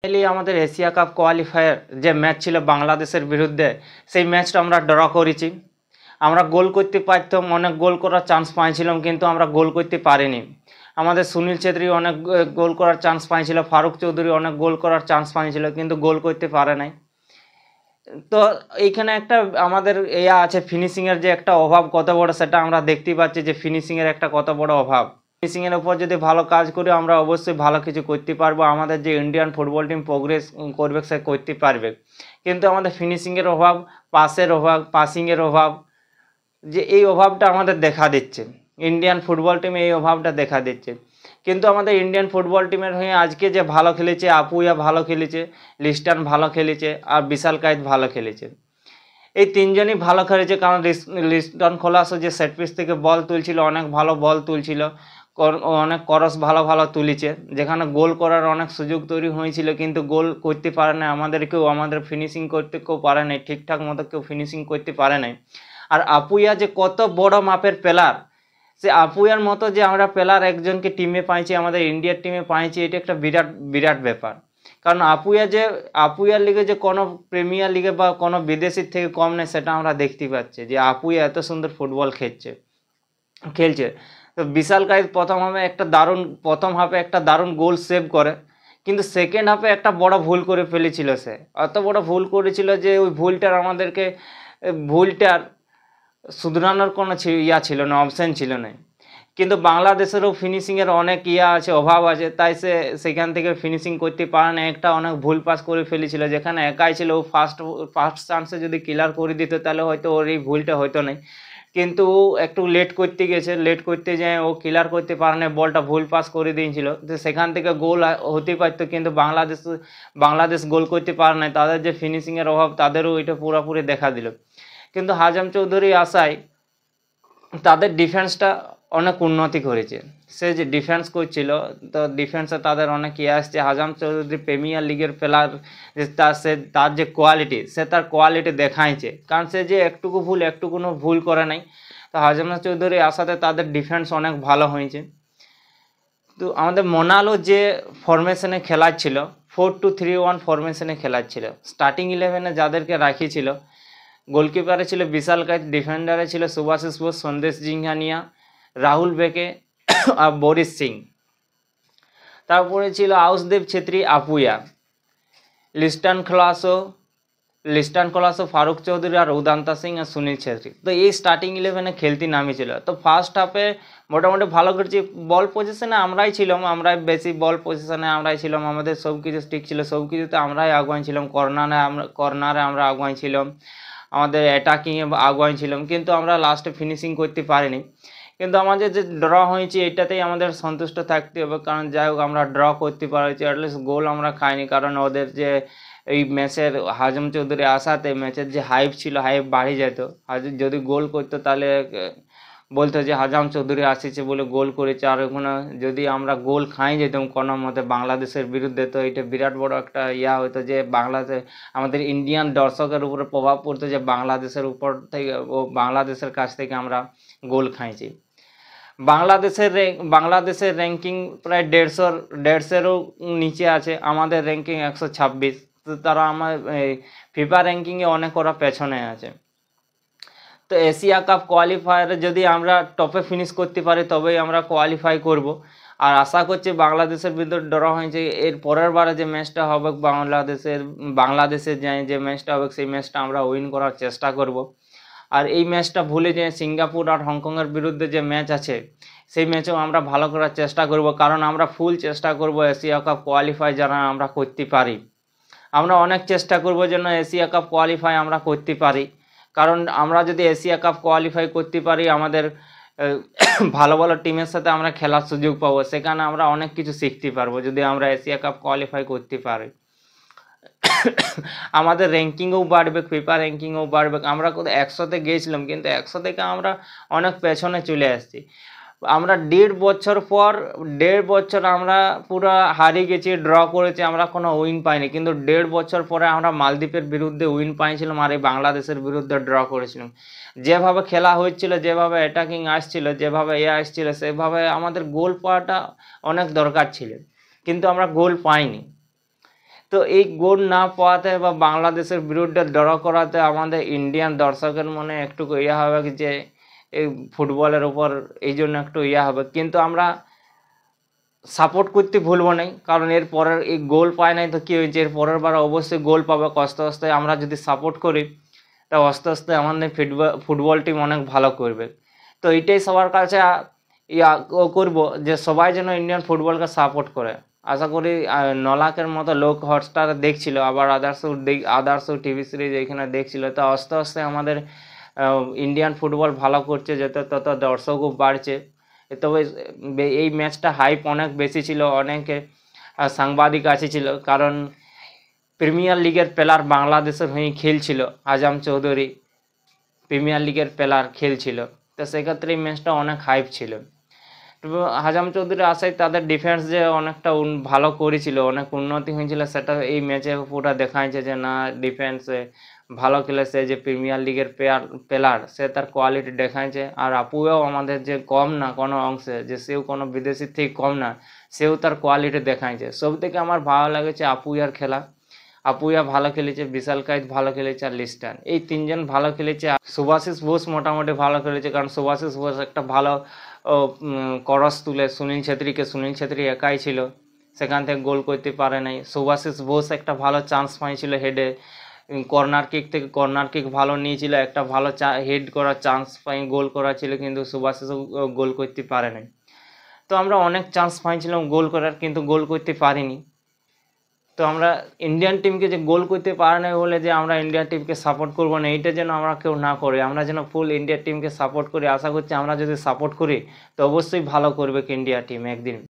Finally আমাদের Asia cup qualifier যে match ছিল বাংলাদেশের বিরুদ্ধে, সেই ম্যাচটা আমরা ড্র করেছি। আমরা গোল করতে পারতাম, অনেক গোল করার চান্স পাইছিলাম, কিন্তু আমরা গোল করতে পারিনি। আমাদের সুনীল ছেত্রী অনেক গোল করার চান্স পাইছিল, ফারুক চৌধুরী অনেক গোল করার চান্স পাইছিল, কিন্তু গোল করতে পারে নাই। তো এইখানে একটা আমাদের আছে ফিনিশিংয়ের যে একটা অভাব কত বড়, সেটা আমরা দেখতেই পাচ্ছি যে ফিনিশিংয়ের একটা কত বড় অভাব। ফিনিশিংয়ের উপর যদি ভালো কাজ করি আমরা অবশ্যই ভালো কিছু করতে পারবো। আমাদের যে ইন্ডিয়ান ফুটবল টিম প্রোগ্রেস করবে সে করতে পারবে, কিন্তু আমাদের ফিনিশিংয়ের অভাব, পাসের অভাব, পাসিংয়ের অভাব, যে এই অভাবটা আমাদের দেখা দিচ্ছে। ইন্ডিয়ান ফুটবল টিমে এই অভাবটা দেখা দিচ্ছে। কিন্তু আমাদের ইন্ডিয়ান ফুটবল টিমের হয়ে আজকে যে ভালো খেলেছে, আপুইয়া ভালো খেলেছে, লিস্টান ভালো খেলেছে, আর বিশাল কায়েত ভালো খেলেছে। এই তিনজনই ভালো খেলেছে, কারণ লিস্টন খোলাসও যে সেট পিস থেকে বল তুলছিল, অনেক ভালো বল তুলছিল, অনেক ক্রস ভালো ভালো তুলেছে, যেখানে গোল করার অনেক সুযোগ তৈরি হয়েছিল, কিন্তু গোল করতে পারে না। আমাদের ফিনিশিং করতে কেউ পারে নাই, ঠিকঠাক মতো কেউ ফিনিশিং করতে পারে নাই। আর আপুইয়া যে কত বড় মাপের প্লেয়ার, সে আপুইয়ার মতো যে আমরা প্লেয়ার একজনকে টিমে পাইছি, আমাদের ইন্ডিয়ার টিমে পাইছি, এটা একটা বিরাট বিরাট ব্যাপার। কারণ আপুইয়ার লিগে যে কোনো প্রিমিয়ার লিগে বা কোনো বিদেশির থেকে কম নেই, সেটা আমরা দেখতে পাচ্ছি যে আপুইয়া এত সুন্দর ফুটবল খেলছে। তো বিশাল কায়েত প্রথম হাফে একটা দারুণ গোল সেভ করে, কিন্তু সেকেন্ড হাফে একটা বড় ভুল করে ফেলেছিল। সে অত বড় ভুল করেছিল যে ওই ভুলটার শুধরানোর কোনো ছিল না, অপশন ছিল না। কিন্তু বাংলাদেশেরও ফিনিশিংয়ের অনেক আছে, অভাব আছে, তাই সে সেখান থেকে ফিনিশিং করতে পারে না। অনেক ভুল পাস করে ফেলেছিল, যেখানে একাই ছিল। ও ফার্স্ট চান্সে যদি ক্লিয়ার করে দিত তাহলে হয়তো ওর এই ভুলটা হতো না, কিন্তু একটু লেট করতে যায় ও ক্লিয়ার করতে পারে না, বলটা ভুল পাস করে দিয়েছিল। তো সেখান থেকে গোল হতে পারতো, কিন্তু বাংলাদেশ গোল করতে পারে না। তাদের যে ফিনিশিংয়ের অভাব, তাদেরও এটা পুরোপুরি দেখা দিল। কিন্তু হাজাম চৌধুরী আসায় তাদের ডিফেন্সটা অনেক উন্নতি করেছে। সে যে ডিফেন্স করছিল, তো ডিফেন্সে তাদের অনেক আসছে। হাজাম চৌধুরী প্রিমিয়ার লিগের প্লেয়ার, তার যে কোয়ালিটি, সে তার কোয়ালিটি দেখাইছে, কারণ সে যে একটুকুনো ভুল করে নাই। তো হাজাম চৌধুরী আসাতে তাদের ডিফেন্স অনেক ভালো হয়েছে। তো আমাদের মোনালো যে ফরমেশনে খেলাচ্ছিল, 4-2-3-1 ফরমেশনে খেলাচ্ছিল, স্টার্টিং 11-এ যাদেরকে রাখিয়েছিল, গোলকিপারে ছিল বিশাল কায়েত, ডিফেন্ডারে ছিল সুভাশিস বোস, সন্দেশ জিংহানিয়া, রাহুল বেকে আর বরিশ সিং। তারপরে ছিল আউসদেব ছেত্রী, আপুইয়া, লিস্টান খোলাসো, ফারুক চৌধুরী আর উদান্তা সিং আর সুনীল ছেত্রী। তো এই স্টার্টিং 11-এ খেলতে নামিয়েছিল। তো ফার্স্ট হাফে মোটামুটি ভালো করেছি। বল পজিশনে আমরাই বেশি বল পজিশনে আমরাই ছিলাম। আমাদের সব কিছু ঠিক ছিল, সব কিছুতে আমরাই আগুয়াই ছিলাম। কর্নারে আমরা আগুয়াই ছিলাম, আমাদের অ্যাটাকিংয়ে আগুয়াই ছিলাম, কিন্তু আমরা লাস্টে ফিনিশিং করতে পারিনি। কিন্তু আমাদের যে ড্র হয়েছে, এটাতেই আমাদের সন্তুষ্ট থাকতে হবে, কারণ যাই হোক আমরা ড্র করতে পারছি, অ্যাটলিস্ট গোল আমরা খাইনি। কারণ ওদের যে এই ম্যাচের হাজাম চৌধুরী আসাতে ম্যাচের যে হাইপ ছিল, হাইপ বাড়ে যেত। যদি গোল করতো তাহলে বলতো যে হাজাম চৌধুরী আসছে বলে গোল করেছে। আর ওখানে যদি আমরা গোল খাই যেতাম কোনো মতে বাংলাদেশের বিরুদ্ধে, তো এটা বিরাট বড় একটা হতো যে আমাদের ইন্ডিয়ান দর্শকের উপরে প্রভাব পড়তো, যে বাংলাদেশের কাছ থেকে আমরা গোল খাইছি। বাংলাদেশের র্যাঙ্কিং প্রায় 150-150-এরও নিচে আছে, আমাদের র্যাঙ্কিং 126। তো তারা আমার ফিফা র্যাঙ্কিংয়ে অনেক ওরা পেছনে আছে। তো এশিয়া কাপ কোয়ালিফায়ারে যদি আমরা টপে ফিনিশ করতে পারি, তবেই আমরা কোয়ালিফাই করব। আর আশা করছি বাংলাদেশের বিরুদ্ধে ড্র হয়েছে, এর পরের বারে যে ম্যাচটা হবে বাংলাদেশের যে ম্যাচটা হবে, সেই ম্যাচটা আমরা উইন করার চেষ্টা করব। আর এই ম্যাচটা ভুলে যে সিঙ্গাপুর আর হংকংয়ের বিরুদ্ধে যে ম্যাচ আছে, সেই ম্যাচেও আমরা ভালো করার চেষ্টা করব, কারণ আমরা ফুল চেষ্টা করব এশিয়া কাপ কোয়ালিফাই যেন আমরা করতে পারি। আমরা অনেক চেষ্টা করব যেন এশিয়া কাপ কোয়ালিফাই আমরা করতে পারি, কারণ আমরা যদি এশিয়া কাপ কোয়ালিফাই করতে পারি, আমাদের ভালো ভালো টিমের সাথে আমরা খেলার সুযোগ পাবো। সেখানে আমরা অনেক কিছু শিখতে পারবো যদি আমরা এশিয়া কাপ কোয়ালিফাই করতে পারি। আমাদের র্যাঙ্কিংও বাড়বে, ফিফা র্যাঙ্কিংও বাড়বে। আমরা 100-তে গিয়েছিলাম, কিন্তু 100 থেকে আমরা অনেক পেছনে চলে আসছি। আমরা 1.5 বছর আমরা পুরো হারিয়ে গেছি, ড্র করেছি, আমরা কোনো উইন পাইনি। কিন্তু 1.5 বছর পরে আমরা মালদ্বীপের বিরুদ্ধে উইন পাইছিলাম, আর এই বাংলাদেশের বিরুদ্ধে ড্র করেছিলাম। যেভাবে খেলা হচ্ছিল, যেভাবে অ্যাটাকিং আসছিল, যেভাবে আসছিল, সেভাবে আমাদের গোল পাওয়াটা অনেক দরকার ছিল, কিন্তু আমরা গোল পাইনি। তো এই গোল না পাওয়াতে বা বাংলাদেশের বিরুদ্ধে ড্র করাতে আমাদের ইন্ডিয়ান দর্শকের মনে একটু ইয়ে হবে যে এই ফুটবলের উপর এই জন্য একটু ইয়ে হবে, কিন্তু আমরা সাপোর্ট করতে ভুলবো না, কারণ এর পরের এই গোল পায় নাই তো কী হয়েছে, এর পরের বার অবশ্যই গোল পাবে। আস্তে আস্তে আমরা যদি সাপোর্ট করি তা আস্তে আস্তে আমাদের ফুটবল টিম অনেক ভালো করবে। তো এইটাই সবার কাছে করব যে সবাই যেন ইন্ডিয়ান ফুটবলকে সাপোর্ট করে। আশা করি নলাকের মতো লোক হটস্টারে দেখছিল, আবার আদার্সও টিভি সিরিজ এখানে দেখছিল। তো আস্তে আস্তে আমাদের ইন্ডিয়ান ফুটবল ভালো করছে, যত তত দর্শকও বাড়ছে। তবে এই ম্যাচটা হাইপ অনেক বেশি ছিল, অনেকে সাংবাদিক আছে ছিল, কারণ প্রিমিয়ার লিগের প্লেয়ার বাংলাদেশের হয়ে খেলছিল। আজম চৌধুরী প্রিমিয়ার লিগের প্লেয়ার খেলছিল, তো সেক্ষেত্রে এই ম্যাচটা অনেক হাইপ ছিল। হাজাম চৌধুরী আশায় তাদের ডিফেন্স যে অনেকটা ভালো করেছিল, অনেক উন্নতি হয়েছিল, সেটা এই ম্যাচে পুরো দেখাইছে যে না, ডিফেন্সে ভালো খেলেছে। যে প্রিমিয়ার লিগের প্লেয়ার সে তার কোয়ালিটি দেখাইছে। আর আপুও আমাদের যে কম না কোনো অংশে, যে সেও কোনো বিদেশির থেকে কম না, সেও তার কোয়ালিটি দেখাইছে। সব থেকে আমার ভালো লেগেছে আপুয়ার খেলা। আপুয়া ভালো খেলেছে, বিশাল কাইত ভালো খেলেছে, আর লিস্টান, এই তিনজন ভালো খেলেছে। সুভাশিস বোস মোটামুটি ভালো খেলেছে, কারণ সুভাশিস বোস একটা ভালো করস তুলে সুনীল ছেত্রী একাই ছিল, সেখান থেকে গোল করতে পারে নাই। সুভাশিস বোস একটা ভালো চান্স পাইছিল হেডে, কর্নার কিক থেকে কর্নার কিক ভালো নিয়েছিল, একটা ভালো হেড করার চান্স পাই গোল করা ছিল, কিন্তু সুভাশিস গোল করতে পারে নাই। তো আমরা অনেক চান্স পাইছিলাম গোল করার, কিন্তু গোল করতে পারিনি। তো আমরা ইন্ডিয়ান টিমকে যে গোল করতে পারে না বলে যে আমরা ইন্ডিয়ান টিমকে সাপোর্ট করবো না, এইটা যেন আমরা কেউ না করি। আমরা যেন ফুল ইন্ডিয়া টিমকে সাপোর্ট করি। আশা করছি আমরা যদি সাপোর্ট করি তো অবশ্যই ভালো করবে ইন্ডিয়া টিম একদিন।